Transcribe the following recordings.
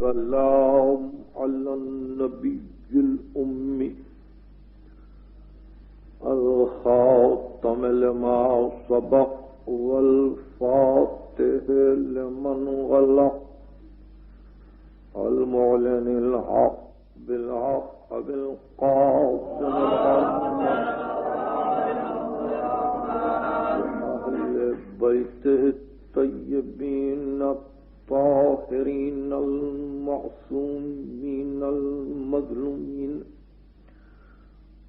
والسلام على النبي الأمي الخاتم لما سبق والفاتح لمن غلق المعلن الحق بالحق بالقاسم أهل بيته الطيبين الطاهرين المعصومين المظلومين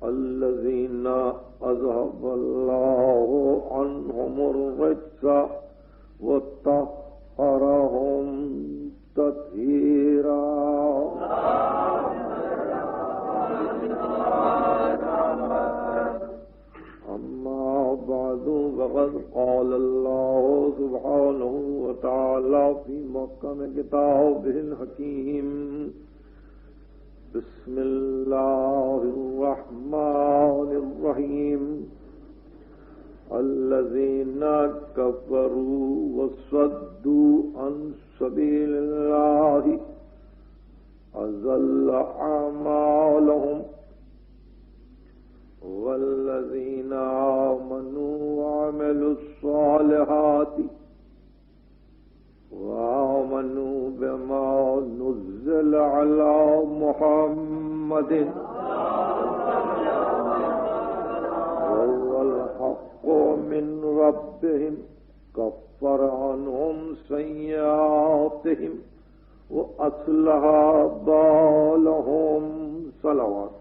الذين أذهب الله عنهم الرجس وطهرهم تطهيرا. أما بعد فقد قال الله سبحانه وتعالى في محكم كتابه الحكيم بسم الله الرحمن الرحيم الذين كفروا وصدوا عن سبيل الله أضل أعمالهم والذين آمنوا وعملوا الصالحات وآمنوا بما نزل على محمد وهو الحق من ربهم كفر عنهم سيئاتهم وأصلح بالهم. صلوات.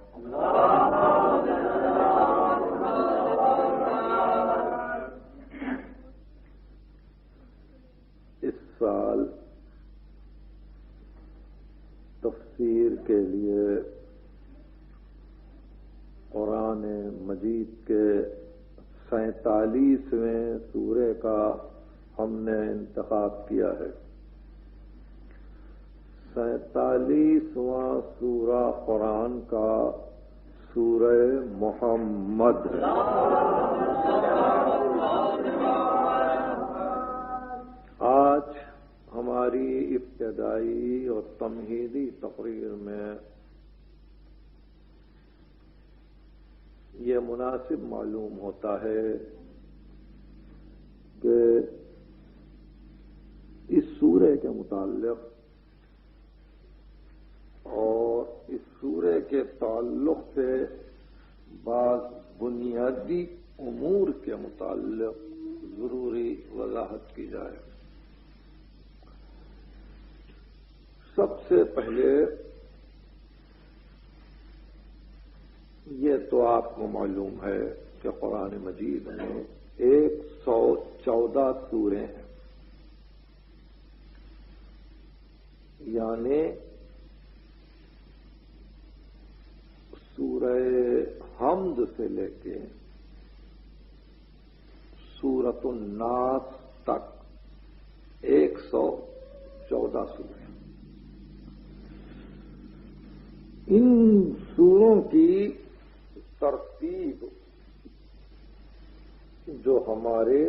اس سال تفسیر کے لیے قرآن مجید کے 47ویں سورے کا ہم نے انتخاب کیا ہے. 47واں سورہ قرآن کا سورہ محمد ہے. آج ہماری ابتدائی اور تمہیدی تقریر میں یہ مناسب معلوم ہوتا ہے کہ اس سورے کے متعلق اور اس سورے کے تعلق سے بعض بنیادی امور کے متعلق ضروری وضاحت کی جائے. سب سے پہلے یہ تو آپ کو معلوم ہے کہ قرآن مجید میں 114 سورے ہیں، یعنی سورہ حمد سے لے کے سورۃ الناس تک 114 سورے. ان سوروں کی ترتیب جو ہمارے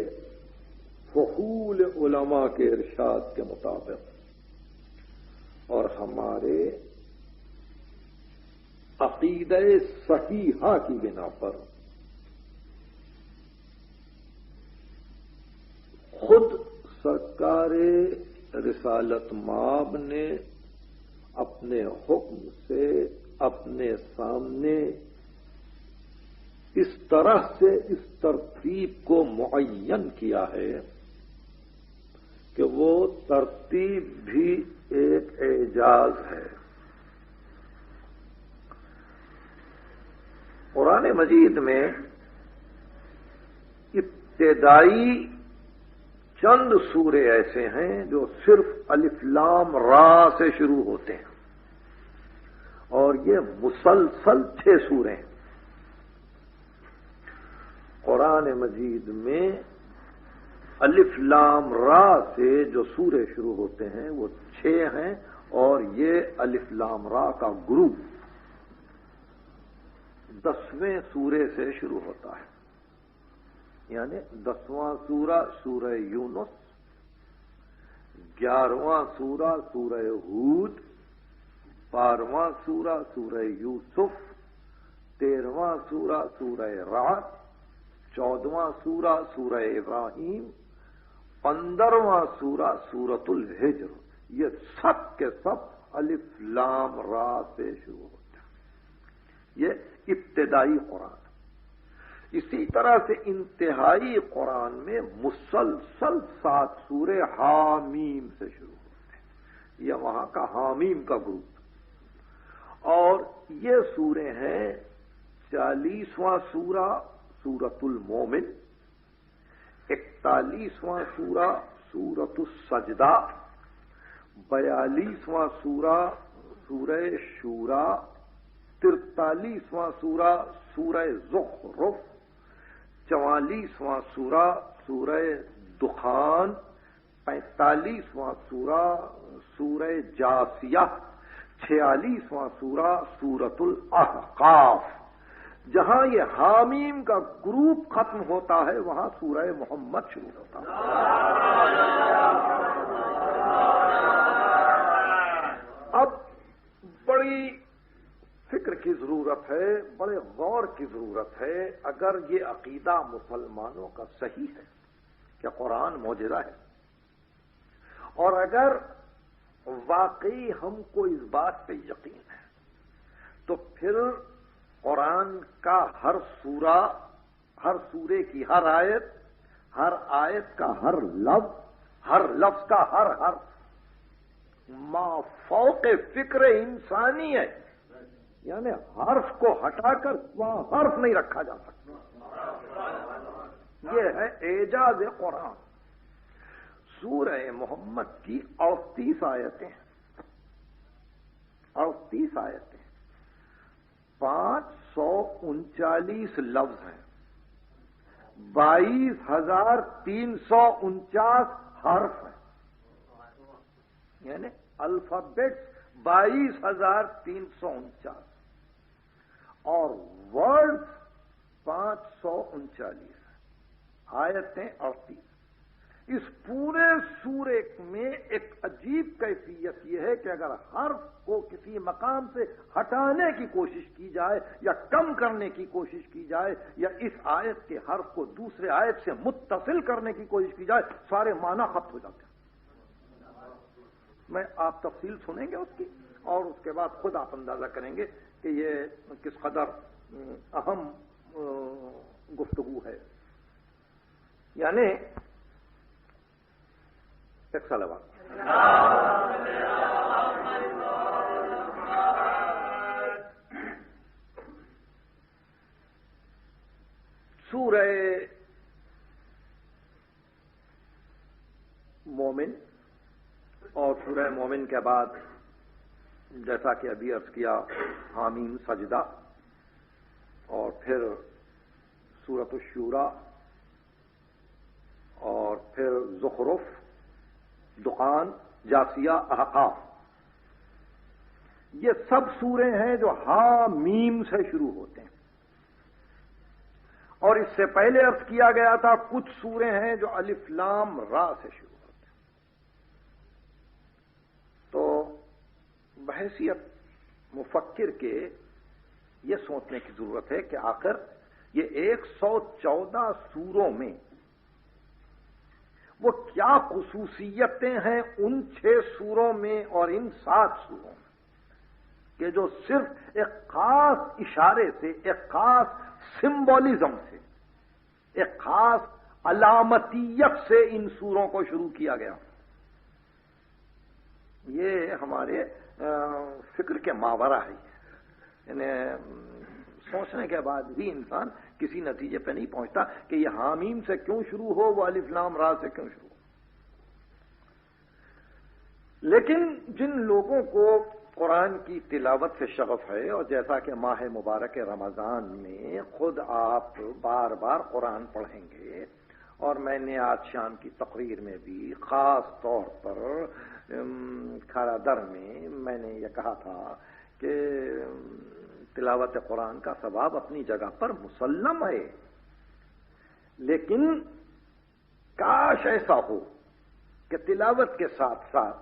فحول علماء کے ارشاد کے مطابق اور ہمارے عقیدہ صحیحہ کی بنا پر خود سرکار رسالت مآب نے اپنے حکم سے اپنے سامنے اس طرح سے اس ترتیب کو معین کیا ہے کہ وہ ترتیب بھی ایک اعجاز ہے. قرآن مجید میں ابتدائی چند سورے ایسے ہیں جو صرف الف لام را سے شروع ہوتے ہیں اور یہ مسلسل 6 سورے ہیں. قرآن مجید میں الف لام را سے جو سورے شروع ہوتے ہیں وہ 6 ہیں اور یہ الف لام را کا گروپ 10ویں سورے سے شروع ہوتا ہے. یعنی 10واں سورہ سورہ یونس، 11واں سورہ سورہ ہود، 12واں سورہ سورہ یوسف، 13واں سورہ سورہ رعد، 14واں سورہ سورہ ابراہیم، 15واں سورہ سورۃ الحجر، یہ سب کے سب الف لام را سے شروع ہوتے ہیں۔ یہ ابتدائی قرآن۔ اسی طرح سے انتہائی قرآن میں مسلسل 7 سورے حامیم سے شروع ہوتے ہیں، یہ وہاں کا حامیم کا گروپ۔ اور یہ سورے ہیں 40واں سورہ سورۃ المومن، 41واں سورہ سورۃ السجدہ، 42واں سورہ سورہ شورا، 43واں سورہ سورہ زخرف، 44واں سورہ سورہ دخان، 45واں سورہ سورہ جاثیہ، 46واں سورہ سورۃ الاحقاف۔ جہاں یہ حامیم کا گروپ ختم ہوتا ہے وہاں سورہ محمد شروع ہوتا ہے۔ اب بڑی فکر کی ضرورت ہے، بڑے غور کی ضرورت ہے، اگر یہ عقیدہ مسلمانوں کا صحیح ہے کہ قرآن معجزہ ہے، اور اگر واقعی ہم کو اس بات پہ یقین ہے، تو پھر قرآن کا ہر سورہ، ہر سورے کی ہر آیت کا ہر لفظ کا ہر حرف ما فوق فکر انسانی ہے، یعنی حرف کو ہٹا کر وہاں حرف نہیں رکھا جا سکتا۔ یہ ہے اعجاز قرآن۔ سورہ محمد کی 38 آیتیں ہیں، 38 آیتیں، 539 لفظ ہیں، 22,349 حرف ہیں، یعنی الفابیٹس 22,349 اور ورڈز 539، آیتیں 38۔ اس پورے سورے میں ایک عجیب کیفیت یہ ہے کہ اگر حرف کو کسی مقام سے ہٹانے کی کوشش کی جائے یا کم کرنے کی کوشش کی جائے یا اس آیت کے حرف کو دوسرے آیت سے متصل کرنے کی کوشش کی جائے، سارے معنی ختم ہو جاتے ہیں۔ میں آپ تفصیل سنیں گے اس کی، اور اس کے بعد خود آپ اندازہ کریں گے کہ یہ کس قدر اہم گفتگو ہے۔ یعنی ایک صلوات۔ سورہ مومن، اور سورہ مومن کے بعد جیسا کہ ابھی عرض کیا حامیم سجدہ، اور پھر سورۃ الشورا، اور پھر زخرف، دخان، جاثیہ، احقاف، یہ سب سورے ہیں جو حامیم سے شروع ہوتے ہیں۔ اور اس سے پہلے عرض کیا گیا تھا کچھ سورے ہیں جو الف لام را سے شروع ہوتے ہیں۔ تو بحیثیت مفکر کے یہ سوچنے کی ضرورت ہے کہ آخر یہ 114 سوروں میں وہ کیا خصوصیتیں ہیں ان 6 سوروں میں اور ان 7 سوروں میں کہ جو صرف ایک خاص اشارے سے، ایک خاص سمبولزم سے، ایک خاص علامتیت سے ان سوروں کو شروع کیا گیا۔ یہ ہمارے فکر کے ماورا ہے، یعنی سوچنے کے بعد بھی انسان کسی نتیجے پہ نہیں پہنچتا کہ یہ حامیم سے کیوں شروع ہو، وہ الف لام را سے کیوں شروع ہو۔ لیکن جن لوگوں کو قرآن کی تلاوت سے شغف ہے، اور جیسا کہ ماہ مبارک رمضان میں خود آپ بار بار قرآن پڑھیں گے، اور میں نے آج شام کی تقریر میں بھی خاص طور پر کھارا در میں نے یہ کہا تھا کہ تلاوت قرآن کا ثواب اپنی جگہ پر مسلم ہے، لیکن کاش ایسا ہو کہ تلاوت کے ساتھ ساتھ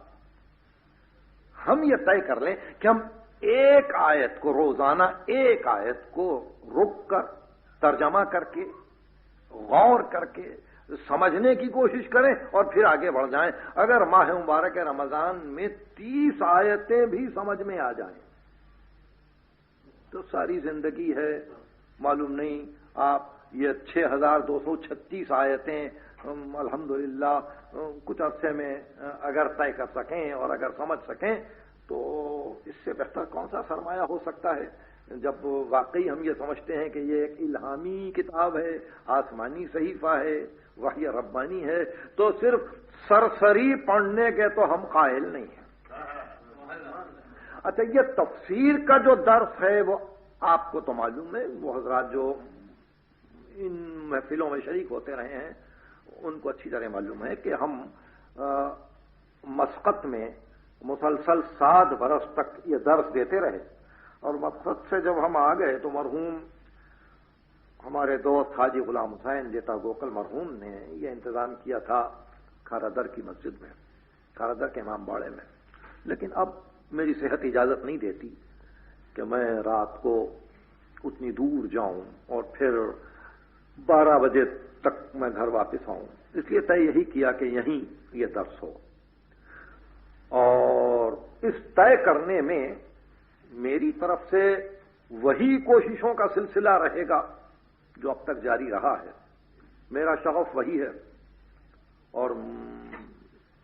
ہم یہ طے کر لیں کہ ہم ایک آیت کو روزانہ ایک آیت کو رک کر ترجمہ کر کے غور کر کے سمجھنے کی کوشش کریں اور پھر آگے بڑھ جائیں. اگر ماہ مبارک رمضان میں 30 آیتیں بھی سمجھ میں آ جائیں تو ساری زندگی ہے. معلوم نہیں آپ یہ 6236 آیتیں الحمدللہ کچھ عرصے میں اگر طے کر سکیں اور اگر سمجھ سکیں تو اس سے بہتر کون سا سرمایہ ہو سکتا ہے. جب واقعی ہم یہ سمجھتے ہیں کہ یہ ایک الہامی کتاب ہے, آسمانی صحیفہ ہے, وحی ربانی ہے, تو صرف سرسری پڑھنے کے تو ہم قائل نہیں ہیں. اچھا, یہ تفسیر کا جو درس ہے وہ آپ کو تو معلوم ہے, وہ حضرات جو ان محفلوں میں شریک ہوتے رہے ہیں ان کو اچھی طرح معلوم ہے کہ ہم مسقط میں مسلسل 7 برس تک یہ درس دیتے رہے, اور مسقط سے جب ہم آ گئے تو مرحوم ہمارے دوست حاجی غلام حسین جیتا گوکل مرحوم نے یہ انتظام کیا تھا کھارادر کی مسجد میں, کھارادر کے امام باڑے میں. لیکن اب میری صحت اجازت نہیں دیتی کہ میں رات کو اتنی دور جاؤں اور پھر 12 بجے تک میں گھر واپس آؤں, اس لیے طے یہی کیا کہ یہیں یہ درس ہو. اور اس طے کرنے میں میری طرف سے وہی کوششوں کا سلسلہ رہے گا جو اب تک جاری رہا ہے. میرا شغف وہی ہے اور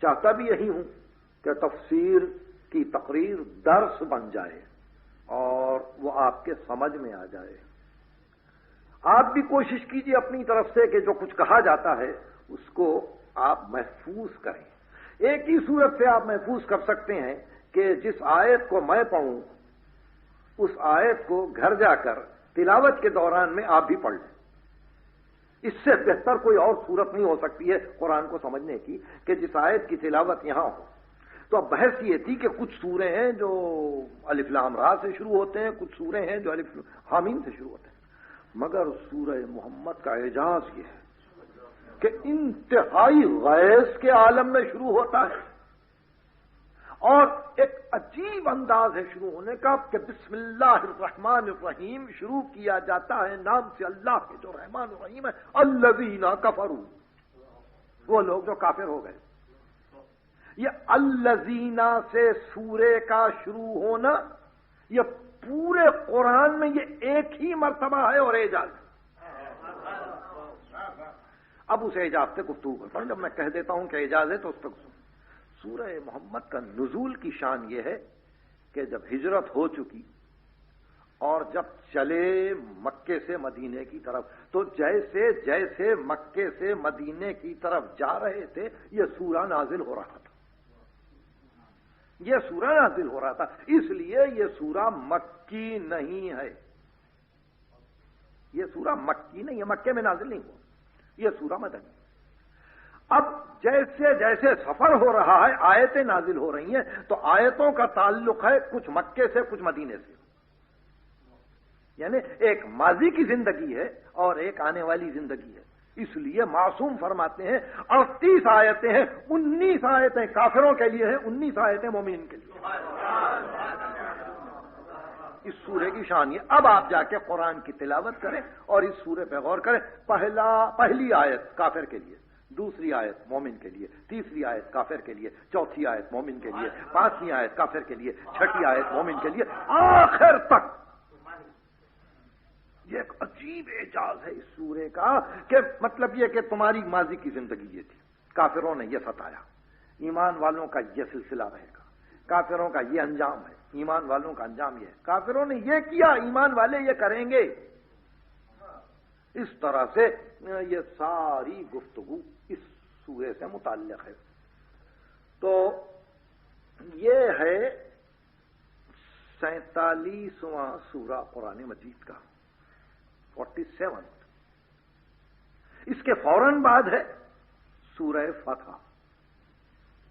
چاہتا بھی یہی ہوں کہ تفسیر کی تقریر درس بن جائے اور وہ آپ کے سمجھ میں آ جائے. آپ بھی کوشش کیجیے اپنی طرف سے کہ جو کچھ کہا جاتا ہے اس کو آپ محفوظ کریں. ایک ہی صورت سے آپ محفوظ کر سکتے ہیں کہ جس آیت کو میں پڑھوں اس آیت کو گھر جا کر تلاوت کے دوران میں آپ بھی پڑھ لیں. اس سے بہتر کوئی اور صورت نہیں ہو سکتی ہے قرآن کو سمجھنے کی کہ جس آیت کی تلاوت یہاں ہو. تو اب بحث یہ تھی کہ کچھ سورے ہیں جو الف لام را سے شروع ہوتے ہیں, کچھ سورے ہیں جو الف حامیم سے شروع ہوتے ہیں, مگر سورہ محمد کا اعجاز یہ ہے کہ انتہائی غیظ کے عالم میں شروع ہوتا ہے اور ایک عجیب انداز ہے شروع ہونے کا کہ بسم اللہ الرحمن الرحیم شروع کیا جاتا ہے نام سے اللہ کے جو رحمان الرحیم ہے. الذین کفروا, وہ لوگ جو کافر ہو گئے. یہ الذین سے سورے کا شروع ہونا یہ پورے قرآن میں یہ ایک ہی مرتبہ ہے اور اعجاز. اب اس اعجاز سے گفتگو کرتا ہوں. جب میں کہہ دیتا ہوں کہ اعجاز ہے تو اس تک سورہ محمد کا نزول کی شان یہ ہے کہ جب ہجرت ہو چکی اور جب چلے مکے سے مدینے کی طرف تو جیسے جیسے مکے سے مدینے کی طرف جا رہے تھے یہ سورہ نازل ہو رہا تھا. یہ سورہ نازل ہو رہا تھا. اس لیے یہ سورہ مکی نہیں ہے. یہ سورہ مکی نہیں ہے, مکے میں نازل نہیں ہوا. یہ سورہ مدنی. اب جیسے جیسے سفر ہو رہا ہے آیتیں نازل ہو رہی ہیں تو آیتوں کا تعلق ہے کچھ مکے سے کچھ مدینے سے. یعنی ایک ماضی کی زندگی ہے اور ایک آنے والی زندگی ہے. اس لیے معصوم فرماتے ہیں 38 آیتیں ہیں, 19 آیتیں کافروں کے لیے ہیں, 19 آیتیں مومنین کے لیے. اس سورے کی شان یہ. اب آپ جا کے قرآن کی تلاوت کریں اور اس سورے پہ غور کریں. پہلی آیت کافر کے لیے, دوسری آیت مومن کے لیے, تیسری آیت کافر کے لیے, چوتھی آیت مومن کے لیے, پانچویں آیت کافر کے لیے, چھٹی آیت مومن کے لیے, آخر تک. یہ ایک عجیب اعجاز ہے اس سورے کا کہ مطلب یہ کہ تمہاری ماضی کی زندگی یہ تھی, کافروں نے یہ ستایا, ایمان والوں کا یہ سلسلہ رہے گا, کافروں کا یہ انجام ہے, ایمان والوں کا انجام یہ ہے, کافروں نے یہ کیا, ایمان والے یہ کریں گے. اس طرح سے یہ ساری گفتگو اس سورے سے متعلق ہے. تو یہ ہے 47واں سورہ قرآن مجید کا, 47. اس کے فوراً بعد ہے سورہ فتح,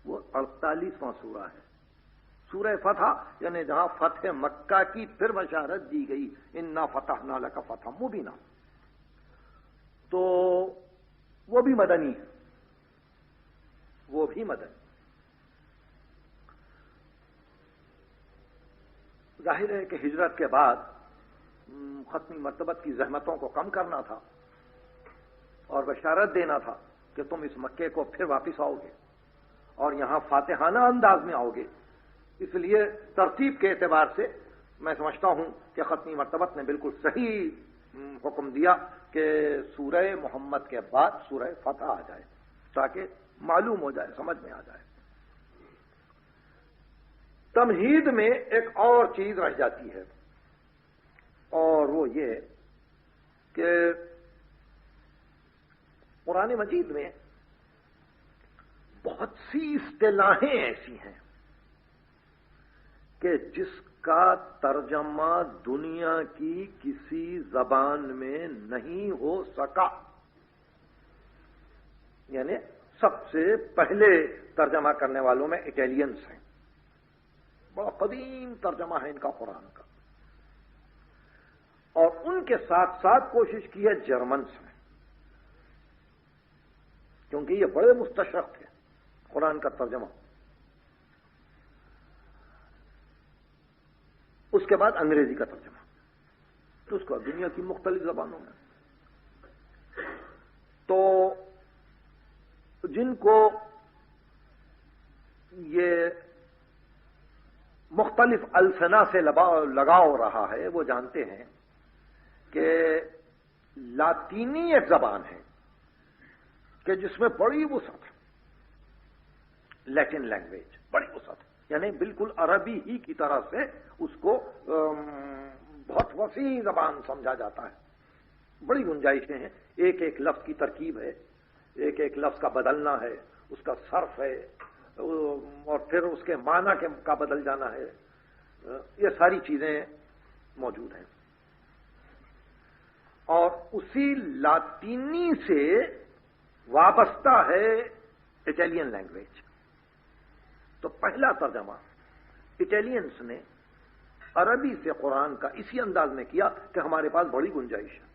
وہ 48واں سورہ ہے. سورہ فتح یعنی جہاں فتح مکہ کی پھر بشارت دی گئی, انا فتحنا لک فتحا مبینا, تو وہ بھی مدنی ہے, وہ بھی مدنی. ظاہر ہے کہ ہجرت کے بعد ختمی مرتبت کی زحمتوں کو کم کرنا تھا اور بشارت دینا تھا کہ تم اس مکے کو پھر واپس آؤ گے اور یہاں فاتحانہ انداز میں آؤ گے. اس لیے ترتیب کے اعتبار سے میں سمجھتا ہوں کہ ختمی مرتبت نے بالکل صحیح حکم دیا کہ سورہ محمد کے بعد سورہ فتح آ جائے تاکہ معلوم ہو جائے، سمجھ میں آ جائے. تمہید میں ایک اور چیز رہ جاتی ہے اور وہ یہ کہ قرآن مجید میں بہت سی اصطلاحیں ایسی ہیں کہ جس کا ترجمہ دنیا کی کسی زبان میں نہیں ہو سکا. یعنی سب سے پہلے ترجمہ کرنے والوں میں اٹیلینس ہیں. بڑا قدیم ترجمہ ہے ان کا قرآن کا. اور ان کے ساتھ ساتھ کوشش کی ہے جرمنس میں، کیونکہ یہ بڑے مستشرق تھے قرآن کا ترجمہ. اس کے بعد انگریزی کا ترجمہ، تو اس کا دنیا کی مختلف زبانوں میں. تو جن کو یہ مختلف السنہ سے لگاؤ رہا ہے وہ جانتے ہیں کہ لاطینی ایک زبان ہے کہ جس میں بڑی وسعت ہے. لیٹن لینگویج بڑی وسعت، یعنی بالکل عربی ہی کی طرح سے اس کو بہت وسیع زبان سمجھا جاتا ہے. بڑی گنجائشیں ہیں، ایک ایک لفظ کی ترکیب ہے، ایک ایک لفظ کا بدلنا ہے، اس کا صرف ہے اور پھر اس کے معنی کا بدل جانا ہے. یہ ساری چیزیں موجود ہیں. اور اسی لاطینی سے وابستہ ہے اٹیلین لینگویج. تو پہلا ترجمہ اٹیلینس نے عربی سے قرآن کا اسی انداز میں کیا کہ ہمارے پاس بڑی گنجائش ہے،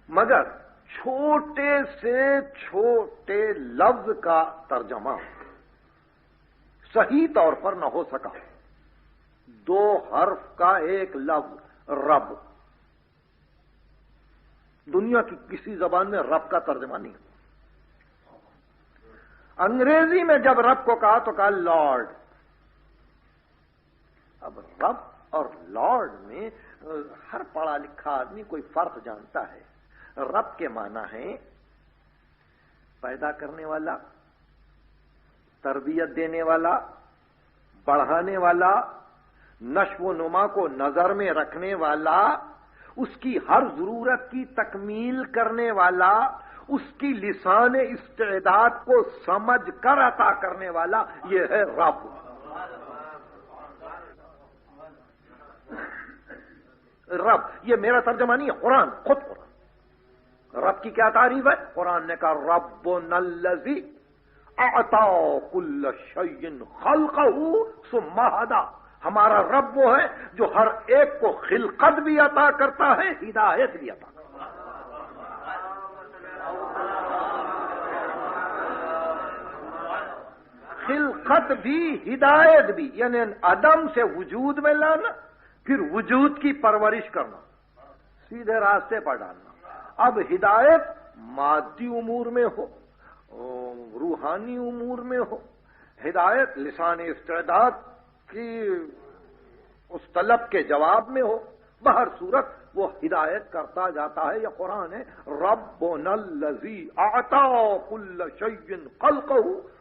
مگر چھوٹے سے چھوٹے لفظ کا ترجمہ صحیح طور پر نہ ہو سکا. 2 حرف کا ایک لفظ رب، دنیا کی کسی زبان میں رب کا ترجمہ نہیں. انگریزی میں جب رب کو کہا تو کہا لارڈ. اب رب اور لارڈ میں ہر پڑھا لکھا آدمی کوئی فرق جانتا ہے. رب کے معنی ہے پیدا کرنے والا، تربیت دینے والا، بڑھانے والا، نشو و نما کو نظر میں رکھنے والا، اس کی ہر ضرورت کی تکمیل کرنے والا، اس کی لسان استعداد کو سمجھ کر عطا کرنے والا، یہ ہے رب. رب یہ میرا ترجمہ نہیں ہے، قرآن خود قرآن. رب کی کیا تعریف ہے؟ قرآن نے کہا ربنا الذی اعطا کل شیء خلقہ ثم ہدی. ہمارا رب وہ ہے جو ہر ایک کو خلقت بھی عطا کرتا ہے، ہدایت بھی عطا کرتا ہے. خلقت بھی ہدایت بھی، یعنی عدم سے وجود میں لانا، پھر وجود کی پرورش کرنا، سیدھے راستے پر ڈالنا. اب ہدایت مادی امور میں ہو، روحانی امور میں ہو، ہدایت لسان استعداد کی اس طلب کے جواب میں ہو، بہر صورت وہ ہدایت کرتا جاتا ہے. یہ قرآن ہے ربنا الذی اعطا کل شیء خلقہ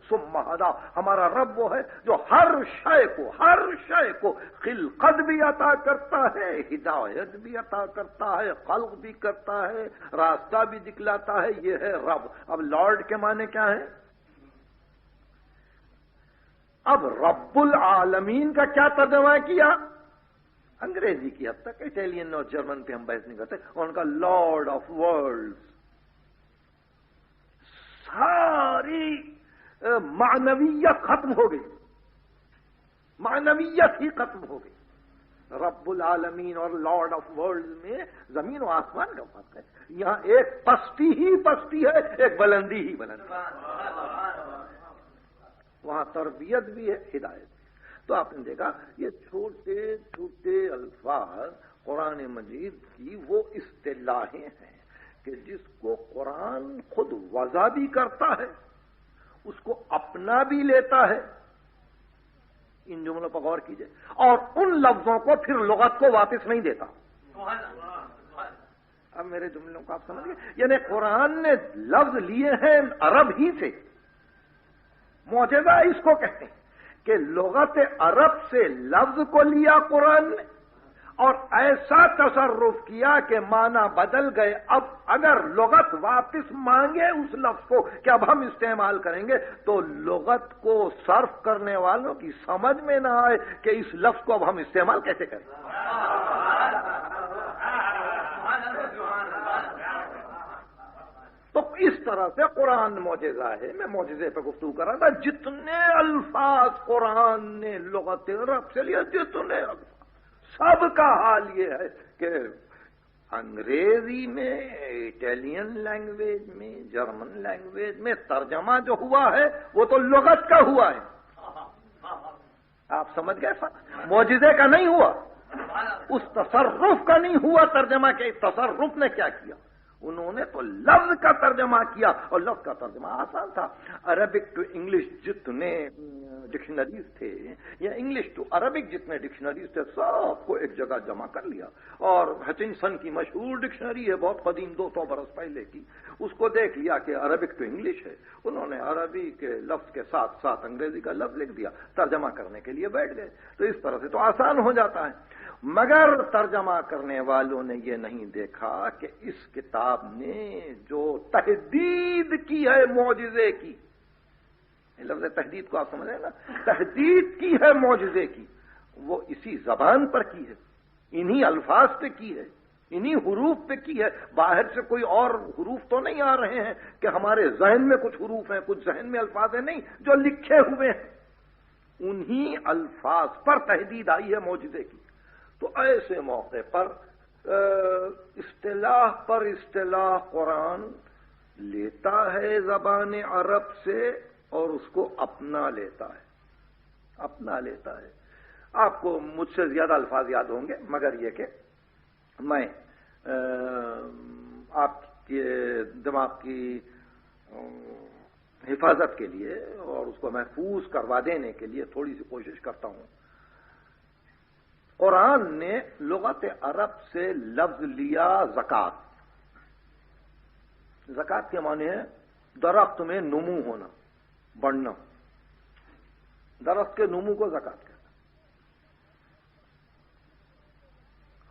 ثم ہدی. ہمارا رب وہ ہے جو ہر شے کو خلقت بھی عطا کرتا ہے، ہدایت بھی عطا کرتا ہے، خلق بھی کرتا ہے، راستہ بھی دکھلاتا ہے. یہ ہے رب. اب لارڈ کے معنی کیا ہے؟ اب رب العالمین کا کیا ترجمہ کیا؟ انگریزی کی حد تک، اٹیلین اور جرمن پہ ہم بحث نہیں کرتے. ان کا لارڈ آف ورلڈز. ساری معنویت ختم ہو گئی، معنویت ہی ختم ہو گئی. رب العالمین اور لارڈ آف ورلڈز میں زمین و آسمان کا فرق ہے. یہاں ایک پستی ہی پستی ہے، ایک بلندی ہی بلندی. وہاں تربیت بھی ہے، ہدایت بھی. تو آپ نے دیکھا یہ چھوٹے چھوٹے الفاظ قرآن مجید کی وہ اصطلاحیں ہیں کہ جس کو قرآن خود وضع بھی کرتا ہے، اس کو اپنا بھی لیتا ہے. ان جملوں پر غور کیجئے، اور ان لفظوں کو پھر لغت کو واپس نہیں دیتا. اب میرے جملوں کو آپ سمجھ گئے؟ یعنی قرآن نے لفظ لیے ہیں عرب ہی سے. معجزہ اس کو کہتے ہیں کہ لغت عرب سے لفظ کو لیا قرآن نے اور ایسا تصرف کیا کہ معنی بدل گئے. اب اگر لغت واپس مانگے اس لفظ کو کہ اب ہم استعمال کریں گے، تو لغت کو صرف کرنے والوں کی سمجھ میں نہ آئے کہ اس لفظ کو اب ہم استعمال کیسے کریں. تو اس طرح سے قرآن معجزہ ہے. میں معجزے پہ گفتگو کر رہا تھا. جتنے الفاظ قرآن نے لغت عرب سے لیا، جتنے الفاظ، سب کا حال یہ ہے کہ انگریزی میں، اٹالین لینگویج میں، جرمن لینگویج میں ترجمہ جو ہوا ہے وہ تو لغت کا ہوا ہے. آپ سمجھ گئے؟ معجزے کا نہیں ہوا، اس تصرف کا نہیں ہوا ترجمہ کے. تصرف نے کیا کیا؟ انہوں نے تو لفظ کا ترجمہ کیا، اور لفظ کا ترجمہ آسان تھا. عربک ٹو انگلش جتنے ڈکشنریز تھے یا انگلش ٹو عربک جتنے ڈکشنریز تھے، سب کو ایک جگہ جمع کر لیا. اور ہچنسن کی مشہور ڈکشنری ہے بہت قدیم، 200 برس پہلے کی، اس کو دیکھ لیا کہ عربک ٹو انگلش ہے. انہوں نے عربی کے لفظ کے ساتھ ساتھ انگریزی کا لفظ لکھ دیا، ترجمہ کرنے کے لیے بیٹھ گئے. تو اس طرح سے تو آسان ہو جاتا ہے. مگر ترجمہ کرنے والوں نے یہ نہیں دیکھا کہ اس کتاب نے جو تحدید کی ہے معجزے کی، لفظ تحدید کو آپ سمجھ رہے ہیں نا، تحدید کی ہے معجزے کی، وہ اسی زبان پر کی ہے، انہی الفاظ پہ کی ہے، انہی حروف پہ کی ہے. باہر سے کوئی اور حروف تو نہیں آ رہے ہیں کہ ہمارے ذہن میں کچھ حروف ہیں، کچھ ذہن میں الفاظ ہیں، نہیں، جو لکھے ہوئے ہیں انہی الفاظ پر تحدید آئی ہے معجزے کی. تو ایسے موقع پر اصطلاح پر اصطلاح قرآن لیتا ہے زبان عرب سے اور اس کو اپنا لیتا ہے. آپ کو مجھ سے زیادہ الفاظ یاد ہوں گے، مگر یہ کہ میں آپ کے دماغ کی حفاظت کے لیے اور اس کو محفوظ کروا دینے کے لیے تھوڑی سی کوشش کرتا ہوں. قرآن نے لغت عرب سے لفظ لیا زکات. زکات کے معنی ہے درخت میں نمو ہونا، بڑھنا. درخت کے نمو کو زکات کہتا ہے.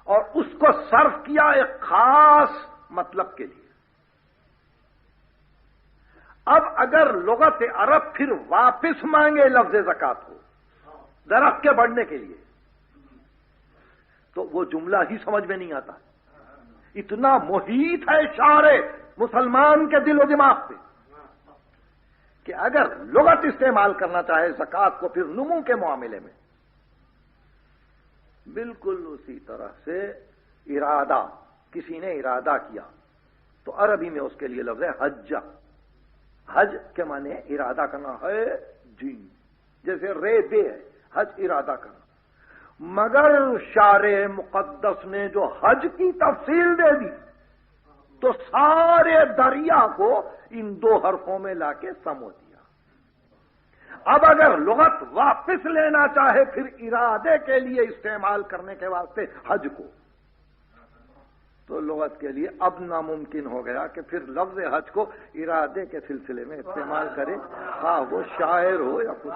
اور اس کو صرف کیا ایک خاص مطلب کے لیے. اب اگر لغت عرب پھر واپس مانگے لفظ زکات کو درخت کے بڑھنے کے لیے، تو وہ جملہ ہی سمجھ میں نہیں آتا. اتنا محیط ہے شعر مسلمان کے دل و دماغ پہ کہ اگر لغت استعمال کرنا چاہے زکات کو پھر نمو کے معاملے میں، بالکل اسی طرح سے ارادہ، کسی نے ارادہ کیا تو عربی میں اس کے لیے لفظ ہے حج. حج کے معنی ہے ارادہ کرنا ہے جی، جیسے رے بے ہے، حج ارادہ کرنا. مگر شارع مقدس نے جو حج کی تفصیل دے دی تو سارے دریا کو ان 2 حرفوں میں لا کے سمو دیا. اب اگر لغت واپس لینا چاہے پھر ارادے کے لیے استعمال کرنے کے واسطے حج کو، تو لغت کے لیے اب ناممکن ہو گیا کہ پھر لفظ حج کو ارادے کے سلسلے میں استعمال کرے، ہاں وہ شاعر ہو یا کچھ.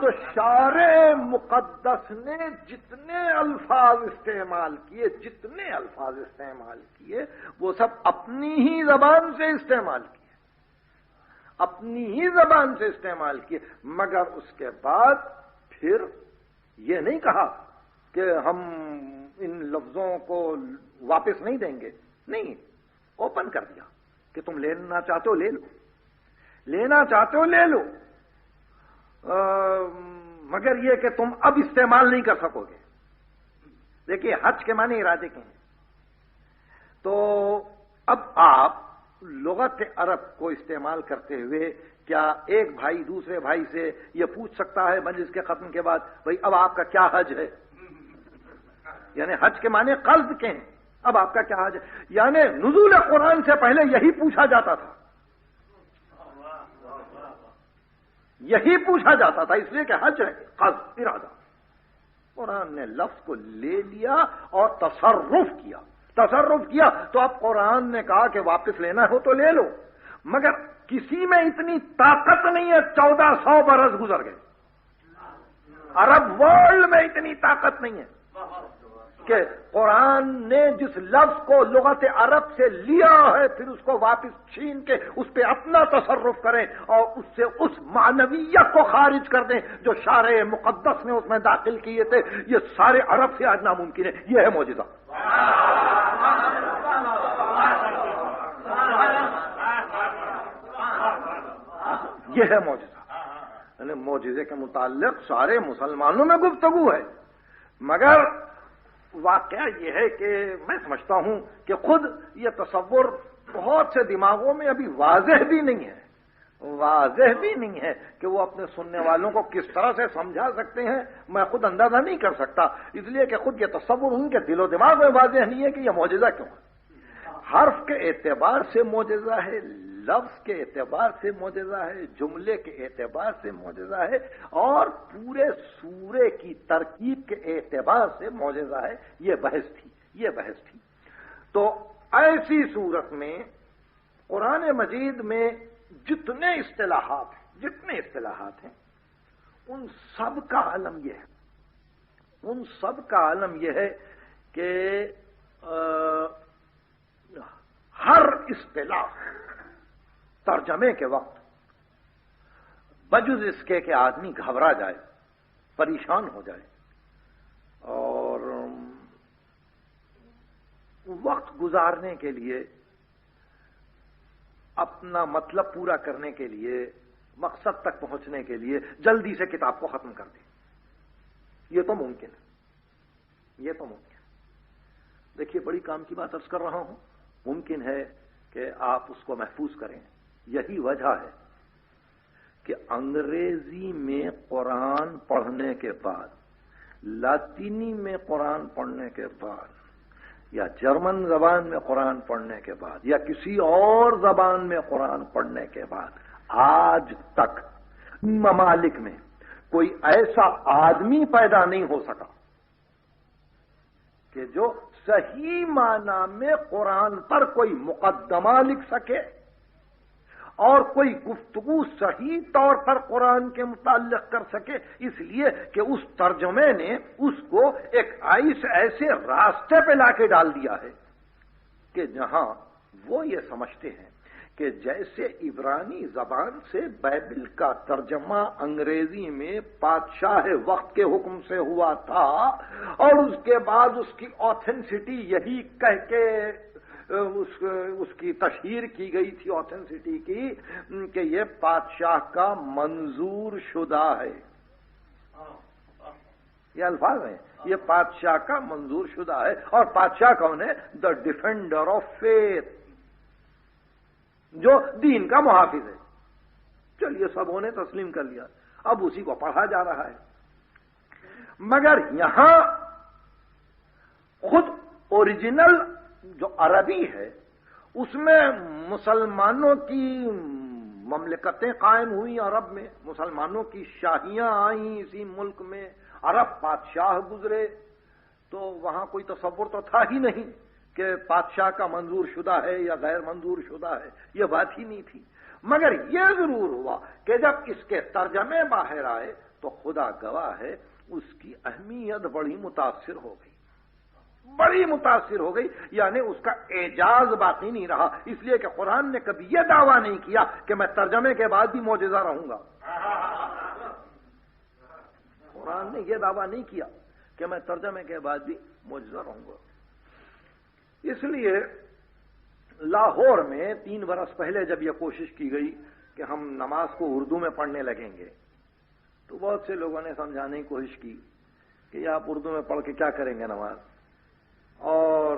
تو شارع مقدس نے جتنے الفاظ استعمال کیے وہ سب اپنی ہی زبان سے استعمال کیے. مگر اس کے بعد پھر یہ نہیں کہا کہ ہم ان لفظوں کو واپس نہیں دیں گے، نہیں، اوپن کر دیا کہ تم لینا چاہتے ہو لے لو، لینا چاہتے ہو لے لو، مگر یہ کہ تم اب استعمال نہیں کر سکو گے. دیکھیے حج کے معنی ارادے کے ہیں. تو اب آپ لغت عرب کو استعمال کرتے ہوئے کیا ایک بھائی دوسرے بھائی سے یہ پوچھ سکتا ہے مجلس کے ختم کے بعد بھئی اب آپ کا کیا حج ہے؟ یعنی حج کے معنی قصد کے ہیں، اب آپ کا کیا حج ہے؟ یعنی نزول قرآن سے پہلے یہی پوچھا جاتا تھا، یہی پوچھا جاتا تھا، اس لیے کہ حج ہے قصد ارادہ۔ قرآن نے لفظ کو لے لیا اور تصرف کیا تو اب قرآن نے کہا کہ واپس لینا ہو تو لے لو، مگر کسی میں اتنی طاقت نہیں ہے، 1400 برس گزر گئے، عرب ورلڈ میں اتنی طاقت نہیں ہے کہ قرآن نے جس لفظ کو لغت عرب سے لیا ہے پھر اس کو واپس چھین کے اس پہ اپنا تصرف کریں اور اس سے اس معنویت کو خارج کر دیں جو شارع مقدس نے اس میں داخل کیے تھے۔ یہ سارے عرب سے آج ناممکن ہے، یہ ہے معجزہ، یہ ہے معجزہ۔ یعنی معجزے کے متعلق سارے مسلمانوں میں گفتگو ہے، مگر واقعہ یہ ہے کہ میں سمجھتا ہوں کہ خود یہ تصور بہت سے دماغوں میں ابھی واضح بھی نہیں ہے کہ وہ اپنے سننے والوں کو کس طرح سے سمجھا سکتے ہیں، میں خود اندازہ نہیں کر سکتا، اس لیے کہ خود یہ تصور ان کے دل و دماغ میں واضح نہیں ہے کہ یہ معجزہ کیوں ہے۔ حرف کے اعتبار سے معجزہ ہے، لفظ کے اعتبار سے معجزہ ہے، جملے کے اعتبار سے معجزہ ہے، اور پورے سورے کی ترکیب کے اعتبار سے معجزہ ہے۔ یہ بحث تھی۔ تو ایسی صورت میں قرآن مجید میں جتنے اصطلاحات ہیں ان سب کا عالم یہ ہے کہ ہر اصطلاح ترجمے کے وقت بجز اس کے کہ آدمی گھبرا جائے، پریشان ہو جائے اور وقت گزارنے کے لیے، اپنا مطلب پورا کرنے کے لیے، مقصد تک پہنچنے کے لیے جلدی سے کتاب کو ختم کر دے، یہ تو ممکن ہے۔ دیکھیے بڑی کام کی بات عرض کر رہا ہوں، ممکن ہے کہ آپ اس کو محفوظ کریں۔ یہی وجہ ہے کہ انگریزی میں قرآن پڑھنے کے بعد، لاطینی میں قرآن پڑھنے کے بعد، یا جرمن زبان میں قرآن پڑھنے کے بعد، یا کسی اور زبان میں قرآن پڑھنے کے بعد، آج تک ممالک میں کوئی ایسا آدمی پیدا نہیں ہو سکا کہ جو صحیح معنی میں قرآن پر کوئی مقدمہ لکھ سکے اور کوئی گفتگو صحیح طور پر قرآن کے متعلق کر سکے، اس لیے کہ اس ترجمے نے اس کو ایک ایسے راستے پہ لا کے ڈال دیا ہے کہ جہاں وہ یہ سمجھتے ہیں کہ جیسے عبرانی زبان سے بائبل کا ترجمہ انگریزی میں بادشاہ وقت کے حکم سے ہوا تھا اور اس کے بعد اس کی آتھینسٹی یہی کہہ کے اس کی تشہیر کی گئی تھی، آتھینسٹی کی، کہ یہ بادشاہ کا منظور شدہ ہے، یہ الفاظ ہیں، یہ بادشاہ کا منظور شدہ ہے۔ اور بادشاہ کون ہے؟ دا ڈیفینڈر آف فیتھ، جو دین کا محافظ ہے۔ چلیے سبوں نے تسلیم کر لیا، اب اسی کو پڑھا جا رہا ہے، مگر یہاں خود اوریجنل جو عربی ہے اس میں مسلمانوں کی مملکتیں قائم ہوئی، عرب میں مسلمانوں کی شاہیاں آئیں اسی ملک میں، عرب بادشاہ گزرے، تو وہاں کوئی تصور تو تھا ہی نہیں کہ بادشاہ کا منظور شدہ ہے یا غیر منظور شدہ ہے، یہ بات ہی نہیں تھی۔ مگر یہ ضرور ہوا کہ جب اس کے ترجمے باہر آئے تو خدا گواہ ہے اس کی اہمیت بڑی متاثر ہو گئی، یعنی اس کا اعجاز باقی نہیں رہا، اس لیے کہ قرآن نے کبھی یہ دعویٰ نہیں کیا کہ میں ترجمے کے بعد بھی معجزہ رہوں گا۔ قرآن نے یہ دعویٰ نہیں کیا کہ میں ترجمے کے بعد بھی معجزہ رہوں گا۔ اس لیے لاہور میں 3 برس پہلے جب یہ کوشش کی گئی کہ ہم نماز کو اردو میں پڑھنے لگیں گے تو بہت سے لوگوں نے سمجھانے کی کوشش کی کہ آپ اردو میں پڑھ کے کیا کریں گے نماز، اور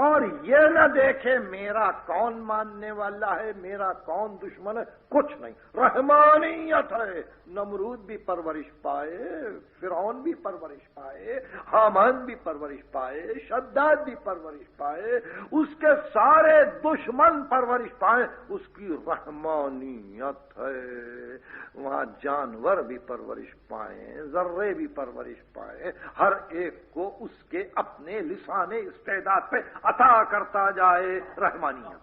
اور یہ نہ دیکھے میرا کون ماننے والا ہے، میرا کون دشمن ہے، کچھ نہیں، رحمانیت ہے۔ نمرود بھی پرورش پائے، فرعون بھی پرورش پائے، حامان بھی پرورش پائے، شداد بھی پرورش پائے، اس کے سارے دشمن پرورش پائے، اس کی رحمانیت ہے۔ وہاں جانور بھی پرورش پائیں، ذرے بھی پرورش پائیں، ہر ایک کو اس کے اپنے لسان استعداد پہ عطا کرتا جائے رحمانیت۔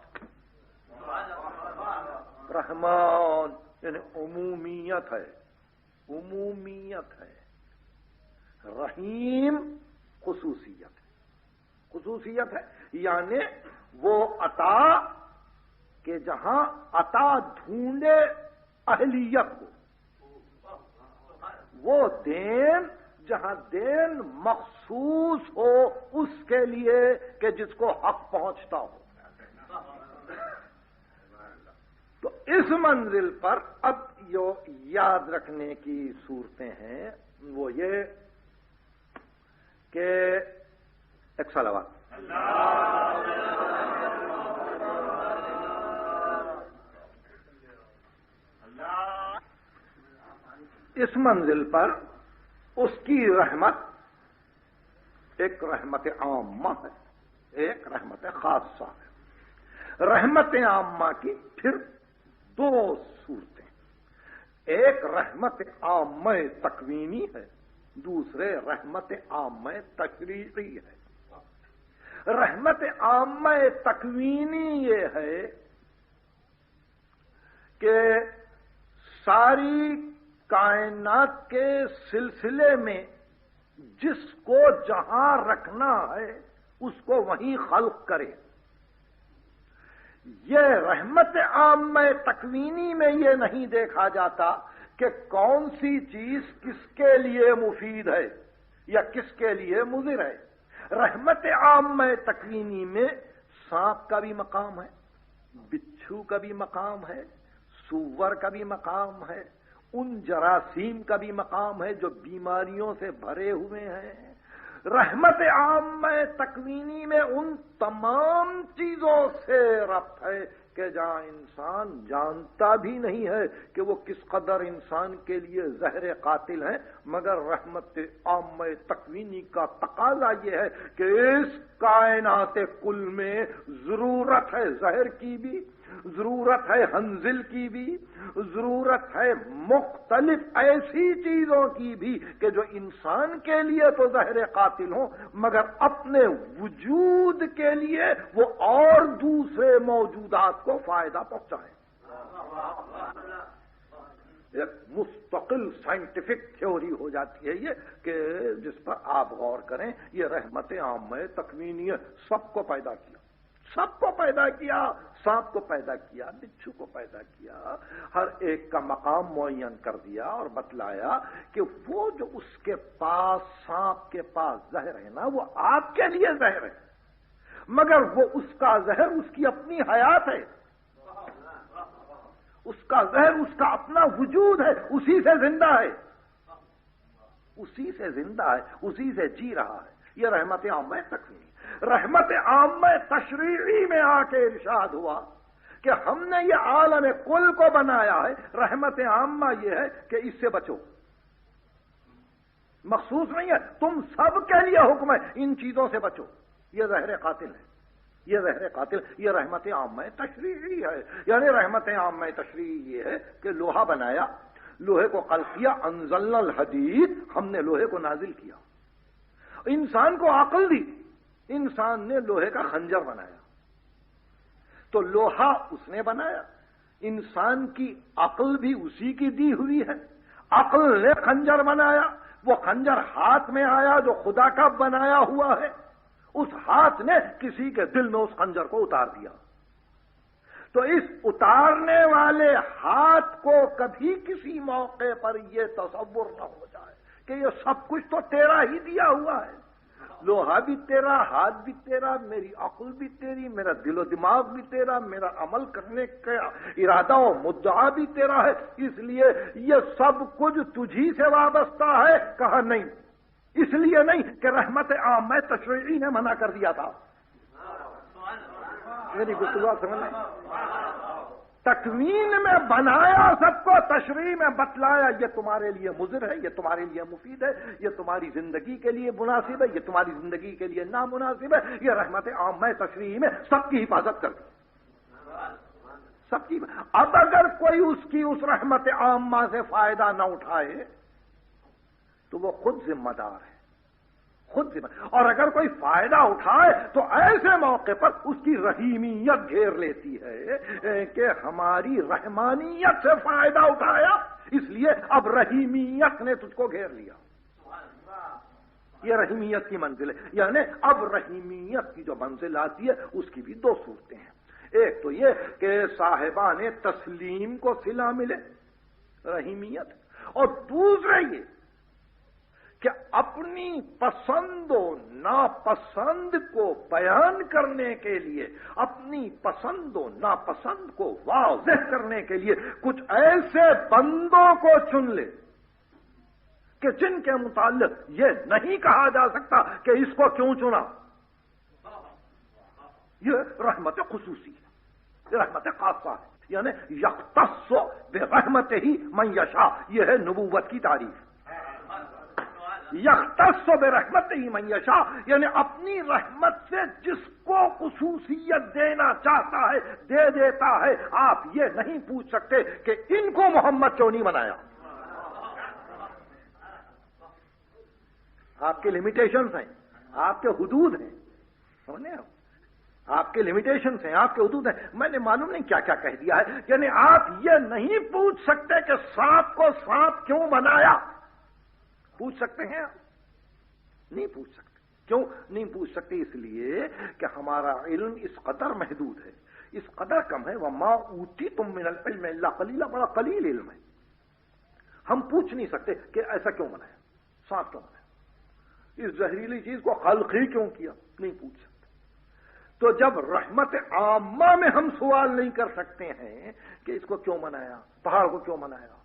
رحمان یعنی عمومیت ہے، عمومیت ہے۔ رحیم خصوصیت ہے، خصوصیت ہے یعنی وہ عطا کہ جہاں عطا ڈھونڈے اہلیت کو، وہ دین جہاں دین مخصوص ہو اس کے لیے کہ جس کو حق پہنچتا ہو۔ تو اس منزل پر اب جو یاد رکھنے کی صورتیں ہیں وہ یہ کہ ایک صلوات اس منزل پر اس کی رحمت ایک رحمت عامہ ہے، ایک رحمت خاصہ ہے۔ رحمت عامہ کی پھر دو صورتیں، ایک رحمت عامہ تکوینی ہے، دوسرے رحمت عامہ تشریعی ہے۔ رحمت عامہ تکوینی یہ ہے کہ ساری کائنات کے سلسلے میں جس کو جہاں رکھنا ہے اس کو وہیں خلق کرے۔ یہ رحمت عامہ تکوینی میں یہ نہیں دیکھا جاتا کہ کون سی چیز کس کے لیے مفید ہے یا کس کے لیے مضر ہے۔ رحمت عامہ تکوینی میں سانپ کا بھی مقام ہے، بچھو کا بھی مقام ہے، سور کا بھی مقام ہے، ان جراثیم کا بھی مقام ہے جو بیماریوں سے بھرے ہوئے ہیں۔ رحمت عامہ تکوینی میں ان تمام چیزوں سے ربط ہے کہ جہاں انسان جانتا بھی نہیں ہے کہ وہ کس قدر انسان کے لیے زہر قاتل ہیں، مگر رحمت عامہ تکوینی کا تقاضا یہ ہے کہ اس کائنات کل میں ضرورت ہے زہر کی بھی، ضرورت ہے حنزل کی بھی، ضرورت ہے مختلف ایسی چیزوں کی بھی کہ جو انسان کے لیے تو زہر قاتل ہوں مگر اپنے وجود کے لیے وہ اور دوسرے موجودات کو فائدہ پہنچائیں۔ ایک مستقل سائنٹیفک تھیوری ہو جاتی ہے یہ کہ جس پر آپ غور کریں، یہ رحمت عامہ تکوینی سب کو پیدا کیا، سب کو پیدا کیا، سانپ کو پیدا کیا، بچھو کو پیدا کیا، ہر ایک کا مقام معین کر دیا اور بتلایا کہ وہ جو اس کے پاس سانپ کے پاس زہر ہے نا وہ آپ کے لیے زہر ہے، مگر وہ اس کا زہر اس کی اپنی حیات ہے، اس کا زہر اس کا اپنا وجود ہے، اسی سے زندہ ہے، اسی سے زندہ ہے، اسی سے جی رہا ہے۔ یہ رحمت عامہ تکوینی۔ رحمت عامہ تشریعی میں آ کے ارشاد ہوا کہ ہم نے یہ عالم کل کو بنایا ہے، رحمت عامہ یہ ہے کہ اس سے بچو، مخصوص نہیں ہے، تم سب کے لیے حکم ہے ان چیزوں سے بچو، یہ زہر قاتل ہے، یہ زہر قاتل، یہ رحمت عامہ تشریعی ہے۔ یعنی رحمت عامہ تشریعی یہ ہے کہ لوہا بنایا، لوہے کو خلق کیا، انزلنا الحدید، ہم نے لوہے کو نازل کیا، انسان کو عقل دی، انسان نے لوہے کا خنجر بنایا، تو لوہا اس نے بنایا، انسان کی عقل بھی اسی کی دی ہوئی ہے، عقل نے خنجر بنایا، وہ خنجر ہاتھ میں آیا جو خدا کا بنایا ہوا ہے، اس ہاتھ نے کسی کے دل میں اس خنجر کو اتار دیا، تو اس اتارنے والے ہاتھ کو کبھی کسی موقع پر یہ تصور نہ ہو جائے کہ یہ سب کچھ تو تیرا ہی دیا ہوا ہے، لوہا بھی تیرا، ہاتھ بھی تیرا، میری عقل بھی تیری، میرا دل و دماغ بھی تیرا، میرا عمل کرنے کا ارادہ و مدعا بھی تیرا ہے، اس لیے یہ سب کچھ تجھی سے وابستہ ہے۔ کہا نہیں، اس لیے نہیں کہ رحمت عامہ تشریعی نے منع کر دیا تھا، میری گفتگو سمجھ لیں. تکوین میں بنایا سب کو، تشریح میں بتلایا یہ تمہارے لیے مضر ہے، یہ تمہارے لیے مفید ہے، یہ تمہاری زندگی کے لیے مناسب ہے، یہ تمہاری زندگی کے لیے نامناسب ہے. یہ رحمت عام میں تشریح میں سب کی حفاظت کر دی، سب کی. اب اگر کوئی اس رحمت عامہ سے فائدہ نہ اٹھائے تو وہ خود ذمہ دار ہے، خود ذمہ. اور اگر کوئی فائدہ اٹھائے تو ایسے موقع پر اس کی رحیمیت گھیر لیتی ہے کہ ہماری رحمانیت سے فائدہ اٹھایا، اس لیے اب رحیمیت نے تجھ کو گھیر لیا. یہ رحیمیت کی منزل ہے. یعنی اب رحیمیت کی جو منزل آتی ہے اس کی بھی دو صورتیں ہیں. ایک تو یہ کہ صاحبان تسلیم کو صلہ ملے، رحیمیت. اور دوسرا یہ کہ اپنی پسند و ناپسند کو بیان کرنے کے لیے، اپنی پسند و ناپسند کو واضح کرنے کے لیے کچھ ایسے بندوں کو چن لے کہ جن کے متعلق یہ نہیں کہا جا سکتا کہ اس کو کیوں چنا. یہ رحمت خصوصی ہے، یہ رحمت خاصہ ہے. یعنی یختص برحمتہ من یشاء، یہ ہے نبوت کی تعریف. یختص برحمتہ من یشاء یعنی اپنی رحمت سے جس کو خصوصیت دینا چاہتا ہے دے دیتا ہے. آپ یہ نہیں پوچھ سکتے کہ ان کو محمد کیوں نہیں بنایا. آپ کے لمیٹیشنز ہیں، آپ کے حدود ہیں، سمجھے آپ کے لمیٹیشنز ہیں، آپ کے حدود ہیں. میں نے معلوم نہیں کیا کیا کہہ دیا ہے. یعنی آپ یہ نہیں پوچھ سکتے کہ سانپ کو سانپ کیوں بنایا. پوچھ سکتے ہیں آپ؟ نہیں پوچھ سکتے. کیوں نہیں پوچھ سکتے؟ اس لیے کہ ہمارا علم اس قدر محدود ہے، اس قدر کم ہے. وَمَا أُوتِيتُم مِّنَ الْعِلْمِ إِلَّا قَلِيلًا، بڑا قلیل علم ہے. ہم پوچھ نہیں سکتے کہ ایسا کیوں بنایا، سانپ کیوں بنایا، اس زہریلی چیز کو خلق ہی کیوں کیا. نہیں پوچھ سکتے. تو جب رحمت عامہ میں ہم سوال نہیں کر سکتے ہیں کہ اس کو کیوں بنایا، پہاڑ کو کیوں بنایا،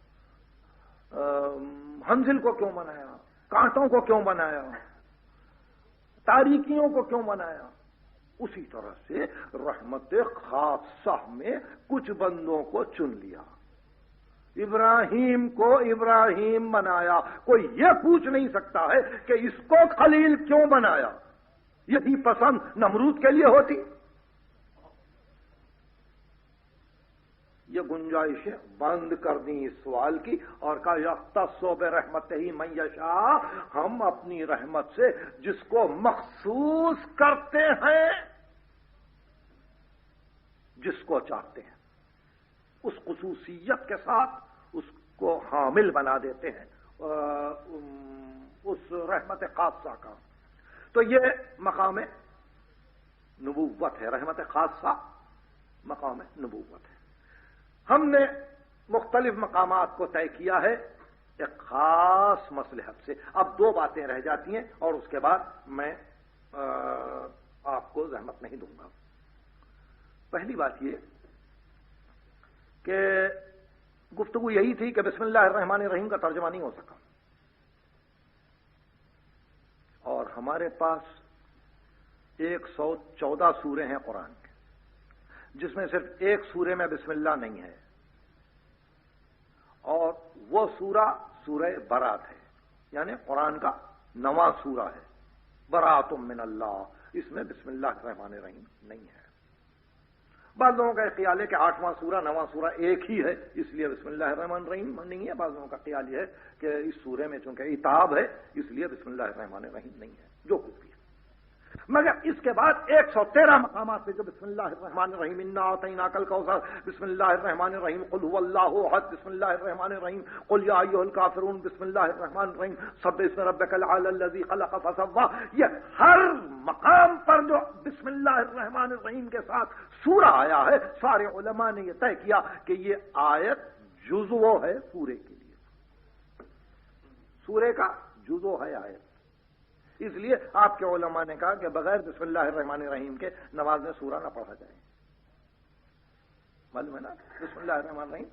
ہنزل کو کیوں بنایا، کانٹوں کو کیوں بنایا، تاریکیوں کو کیوں بنایا، اسی طرح سے رحمت خاصہ میں کچھ بندوں کو چن لیا. ابراہیم کو ابراہیم بنایا. کوئی یہ پوچھ نہیں سکتا ہے کہ اس کو خلیل کیوں بنایا. یہی پسند نمرود کے لیے ہوتی. یہ گنجائشیں بند کر دیں اس سوال کی اور کہا یختص برحمتہ من یشاء، ہم اپنی رحمت سے جس کو مخصوص کرتے ہیں، جس کو چاہتے ہیں اس خصوصیت کے ساتھ اس کو حامل بنا دیتے ہیں اس رحمت خاصہ کا. تو یہ مقام نبوت ہے. رحمت خاصہ مقام نبوت ہے. ہم نے مختلف مقامات کو طے کیا ہے ایک خاص مصلحت سے. اب دو باتیں رہ جاتی ہیں اور اس کے بعد میں آپ کو زحمت نہیں دوں گا. پہلی بات یہ کہ گفتگو یہی تھی کہ بسم اللہ الرحمن الرحیم کا ترجمہ نہیں ہو سکا، اور ہمارے پاس 114 سورے ہیں قرآن کے، جس میں صرف ایک سورے میں بسم اللہ نہیں ہے، اور وہ سورہ برات ہے. یعنی قرآن کا 9واں سورہ ہے، برات من اللہ. اس میں بسم اللہ الرحمن الرحیم نہیں ہے. بعض لوگوں کا خیال ہے کہ 8واں سورہ 9واں سورہ ایک ہی ہے، اس لیے بسم اللہ الرحمن الرحیم نہیں ہے. بعض لوگوں کا خیال یہ ہے کہ اس سورے میں چونکہ عتاب ہے اس لیے بسم اللہ الرحمن الرحیم نہیں ہے. جو کچھ بھی ہے، مگر اس کے بعد 113 مقامات پہ جو بسم اللہ الرحمن الرحیم انا اعطیناک الکوثر، بسم اللہ الرحمن الرحیم قل هو اللہ احد، بسم اللہ الرحمن الرحیم قل یا ایھا الکافرون، بسم اللہ الرحمن الرحیم سبح اسم ربک الاعلی الذی خلق فسوی. یہ ہر مقام پر جو بسم اللہ الرحمن الرحیم کے ساتھ سورہ آیا ہے، سارے علماء نے یہ طے کیا کہ یہ آیت جزو ہے سورے کے لیے، سورے کا جزو ہے آیت. اس لیے آپ کے علماء نے کہا کہ بغیر بسم اللہ الرحمن الرحیم کے نماز میں سورہ نہ پڑھا جائے. معلوم ہے نا، بسم اللہ الرحمن الرحیم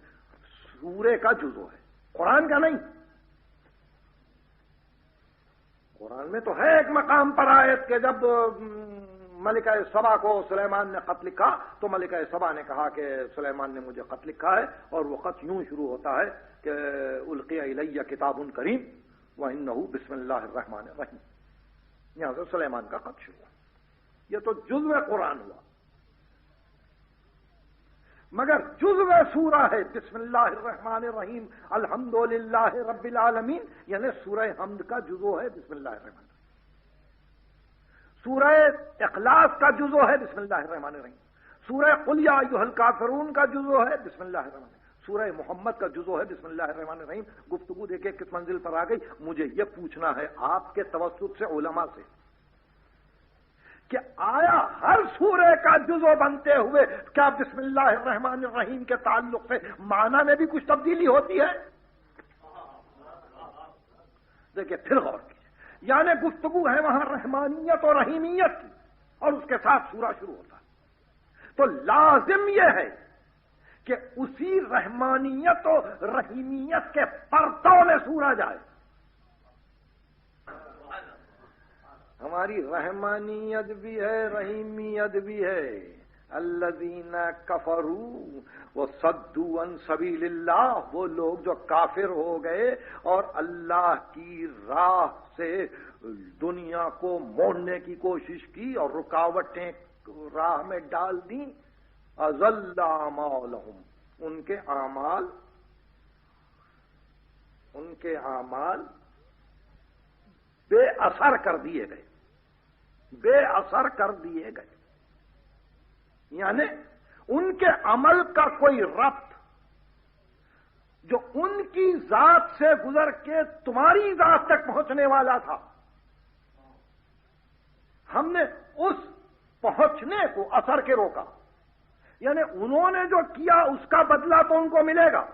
سورے کا جزو ہے، قرآن کا نہیں. قرآن میں تو ہے ایک مقام پر آیت کہ جب ملکہ سبا کو سلیمان نے خط لکھا تو ملکہ سبا نے کہا کہ سلیمان نے مجھے خط لکھا ہے، اور وہ خط یوں شروع ہوتا ہے کہ القی الیہ کتاب کریم وانہ بسم اللہ الرحمن الرحیم. یہاں سے سلیمان کا خط شروع ہوا. یہ تو جزو قرآن ہوا، مگر جزو سورہ ہے بسم اللہ الرحمن الرحیم الحمدللہ رب العالمین، یعنی سورہ حمد کا جزو ہے بسم اللہ الرحمن الرحیم. سورہ اخلاص کا جزو ہے بسم اللہ الرحمن الرحیم. سورہ قل یا ایھا الکافرون کا جزو ہے بسم اللہ الرحمن الرحیم. سورہ محمد کا جزو ہے بسم اللہ الرحمن الرحیم. گفتگو دیکھیں کس منزل پر آ گئی. مجھے یہ پوچھنا ہے آپ کے توسط سے علماء سے کہ آیا ہر سورہ کا جزو بنتے ہوئے کیا بسم اللہ الرحمن الرحیم کے تعلق سے معنی میں بھی کچھ تبدیلی ہوتی ہے؟ دیکھیں پھر غور کیجیے. یعنی گفتگو ہے وہاں رحمانیت اور رحیمیت کی، اور اس کے ساتھ سورہ شروع ہوتا ہے. تو لازم یہ ہے کہ اسی رحمانیت اور رحیمیت کے پرتوں میں سورہ جائے. ہماری رحمانیت بھی ہے، رحیمیت بھی ہے. الذین کفروا وصدوا عن سبیل اللہ، وہ لوگ جو کافر ہو گئے اور اللہ کی راہ سے دنیا کو موڑنے کی کوشش کی اور رکاوٹیں راہ میں ڈال دیں. اضل اعمالہم، ان کے اعمال بے اثر کر دیے گئے، بے اثر کر دیے گئے. یعنی ان کے عمل کا کوئی ربط جو ان کی ذات سے گزر کے تمہاری ذات تک پہنچنے والا تھا، ہم نے اس پہنچنے کو اثر کے روکا. یعنی انہوں نے جو کیا اس کا بدلہ تو ان کو ملے گا.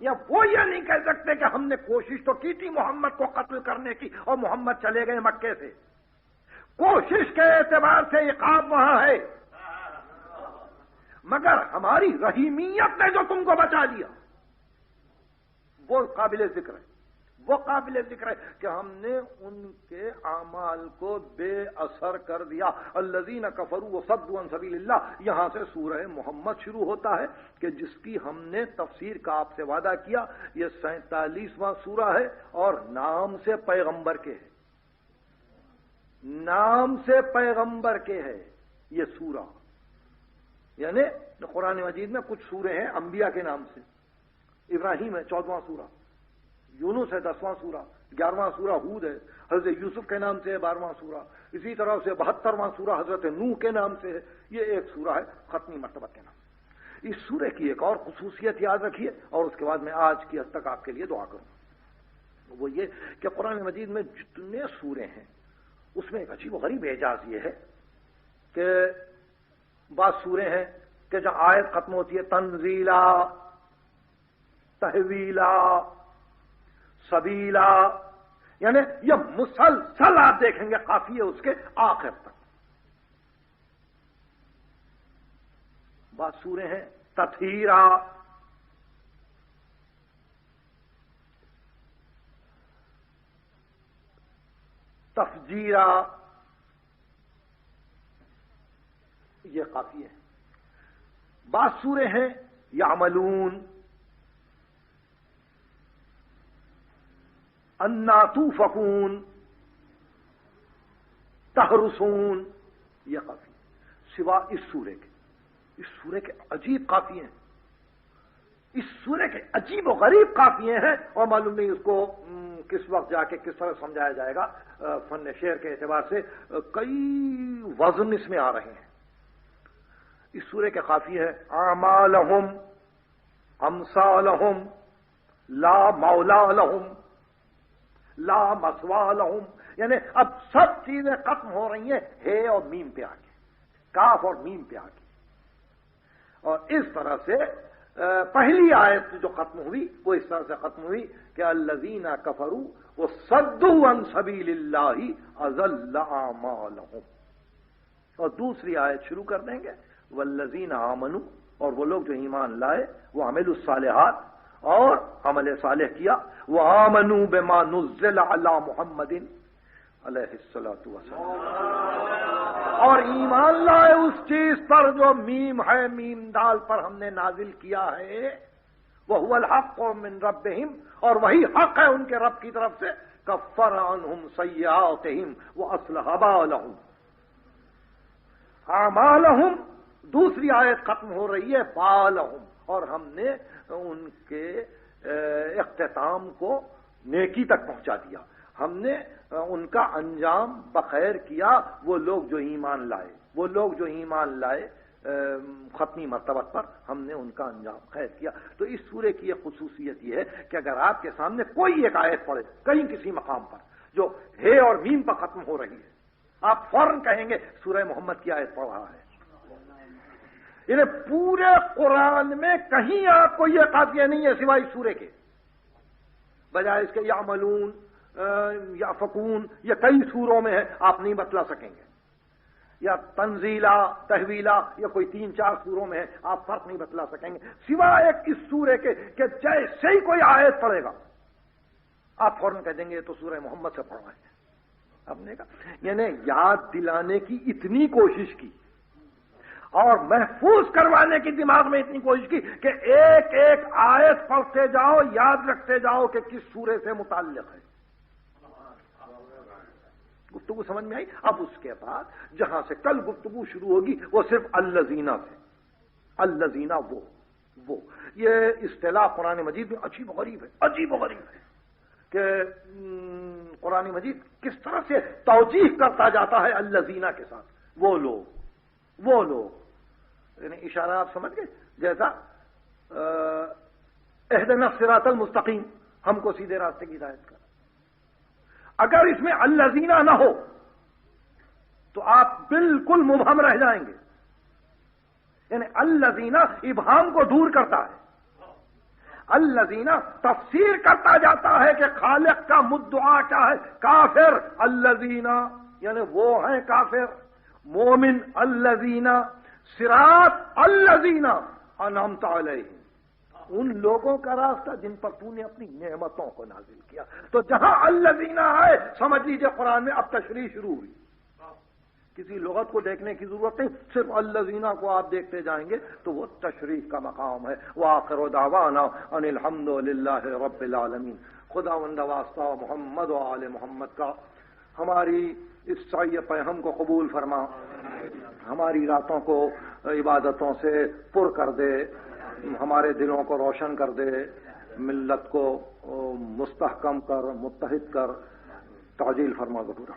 یا وہ یہ نہیں کہہ سکتے کہ ہم نے کوشش تو کی تھی محمد کو قتل کرنے کی اور محمد چلے گئے مکے سے. کوشش کے اعتبار سے عقاب وہاں ہے، مگر ہماری رحیمیت نے جو تم کو بچا لیا وہ قابل ذکر ہے. وہ قابل ذکر ہے کہ ہم نے ان کے اعمال کو بے اثر کر دیا. الذین کفروا وصدوا عن سبیل اللہ، یہاں سے سورہ محمد شروع ہوتا ہے کہ جس کی ہم نے تفسیر کا آپ سے وعدہ کیا. یہ 47واں سورہ ہے اور نام سے پیغمبر کے ہے، نام سے پیغمبر کے ہے یہ سورہ. یعنی قرآن مجید میں کچھ سورے ہیں انبیاء کے نام سے. ابراہیم ہے 14واں سورہ، یونس ہے 10واں سورہ، 11واں سورہ ہود ہے، حضرت یوسف کے نام سے ہے 12واں سورہ، اسی طرح سے 72واں سورہ حضرت نوح کے نام سے ہے. یہ ایک سورہ ہے ختمی مرتبہ کے نام. اس سورہ کی ایک اور خصوصیت یاد رکھیے اور اس کے بعد میں آج کی حد تک آپ کے لیے دعا کروں. وہ یہ کہ قرآن مجید میں جتنے سورے ہیں اس میں ایک عجیب و غریب اعجاز یہ ہے کہ بعض سورے ہیں کہ جہاں آیت ختم ہوتی ہے تنزیلا، تحویلا، سبیلا، یعنی یہ مسلسل آپ دیکھیں گے قافیے اس کے آخر تک. بعض سورے ہیں تطہیرا، تفجیرا، یہ قافیے ہیں. بعض سورے ہیں یعملون، انا توفقون، تحرسون، یہ قافیے. سوا اس سورے کے، اس سورے کے عجیب قافیے ہیں، اس سورے کے عجیب و غریب قافیے ہیں اور معلوم نہیں اس کو کس وقت جا کے کس طرح سمجھایا جائے گا. فن شعر کے اعتبار سے کئی وزن اس میں آ رہے ہیں. اس سورے کے قافیے ہیں اعمالہم، امثالہم، لا مولا لہم، لا مسوا لہم. یعنی اب سب چیزیں ختم ہو رہی ہیں ہے اور میم پہ آ کے، کاف اور میم پہ آ کے. اور اس طرح سے پہلی آیت جو ختم ہوئی وہ اس طرح سے ختم ہوئی کہ الذین کفروا وصدوا عن سبیل اللہ اضل اعمالہم. اور دوسری آیت شروع کر دیں گے والذین آمنوا، اور وہ لوگ جو ایمان لائے وہ عملوا الصالحات اور عمل صالح کیا. وآمنوا بما نزل علی محمد، علیہ الصلوۃ والسلام، اور ایمان لائے اس چیز پر جو میم ہے، میم دال پر ہم نے نازل کیا ہے، وہو الحق من ربہم، اور وہی حق ہے ان کے رب کی طرف سے، کفر عنہم سیئاتہم واصلح بالہم اعمالہم، دوسری آیت ختم ہو رہی ہے بالہم، اور ہم نے ان کے اختتام کو نیکی تک پہنچا دیا، ہم نے ان کا انجام بخیر کیا، وہ لوگ جو ایمان لائے، وہ لوگ جو ایمان لائے ختمی مرتبت پر، ہم نے ان کا انجام خیر کیا۔ تو اس سورے کی ایک خصوصیت یہ ہے کہ اگر آپ کے سامنے کوئی ایک آیت پڑھے کہیں کسی مقام پر جو ہے اور میم پر ختم ہو رہی ہے، آپ فوراً کہیں گے سورہ محمد کی آیت پڑھ رہا ہے۔ یعنی پورے قرآن میں کہیں آپ کو یہ قافیہ نہیں ہے سوائے اس سورے کے، بجائے اس کے یعملون یا فکون یا کئی سوروں میں ہے، آپ نہیں بتلا سکیں گے، یا تنزیلا تحویلا یا کوئی 3-4 سوروں میں ہے، آپ فرق نہیں بتلا سکیں گے، سوائے ایک اس سورے کے کہ جیسے ہی کوئی آیت پڑھے گا آپ فوراً کہہ دیں گے یہ تو سورہ محمد سے پڑھا ہے۔ ہم نے کہا یعنی یاد دلانے کی اتنی کوشش کی اور محفوظ کروانے کی دماغ میں اتنی کوشش کی کہ ایک ایک آیت پڑھتے جاؤ، یاد رکھتے جاؤ کہ کس سورے سے متعلق ہے۔ گفتگو سمجھ میں آئی؟ اب اس کے بعد جہاں سے کل گفتگو شروع ہوگی وہ صرف الذین سے، الذین وہ یہ اصطلاح قرآن مجید میں عجیب و غریب ہے، عجیب و غریب ہے کہ قرآن مجید کس طرح سے توجیہ کرتا جاتا ہے الذین کے ساتھ، وہ لوگ یعنی اشارہ آپ سمجھ گئے، جیسا اہدنا الصراط المستقیم، ہم کو سیدھے راستے کی ہدایت کر۔ اگر اس میں الذین نہ ہو تو آپ بالکل مبہم رہ جائیں گے، یعنی الذین ابہام کو دور کرتا ہے، الذین تفسیر کرتا جاتا ہے کہ خالق کا مدعا کیا ہے، کافر الذین یعنی وہ ہیں کافر، مومن الذین، صراط الذین انعمت علیہم، ان لوگوں کا راستہ جن پر تو نے اپنی نعمتوں کو نازل کیا۔ تو جہاں الذین آئے سمجھ لیجئے قرآن میں اب تشریح شروع ہوئی، کسی لغت کو دیکھنے کی ضرورت نہیں، صرف الذین کو آپ دیکھتے جائیں گے تو وہ تشریح کا مقام ہے۔ وآخر دعوانا ان الحمد للہ رب العالمین۔ خداوند واسطہ محمد و آل محمد کا ہماری اس سعی پیہم کو قبول فرما، ہماری راتوں کو عبادتوں سے پر کر دے، ہمارے دلوں کو روشن کر دے، ملت کو مستحکم کر، متحد کر، تعجیل فرما ظہور۔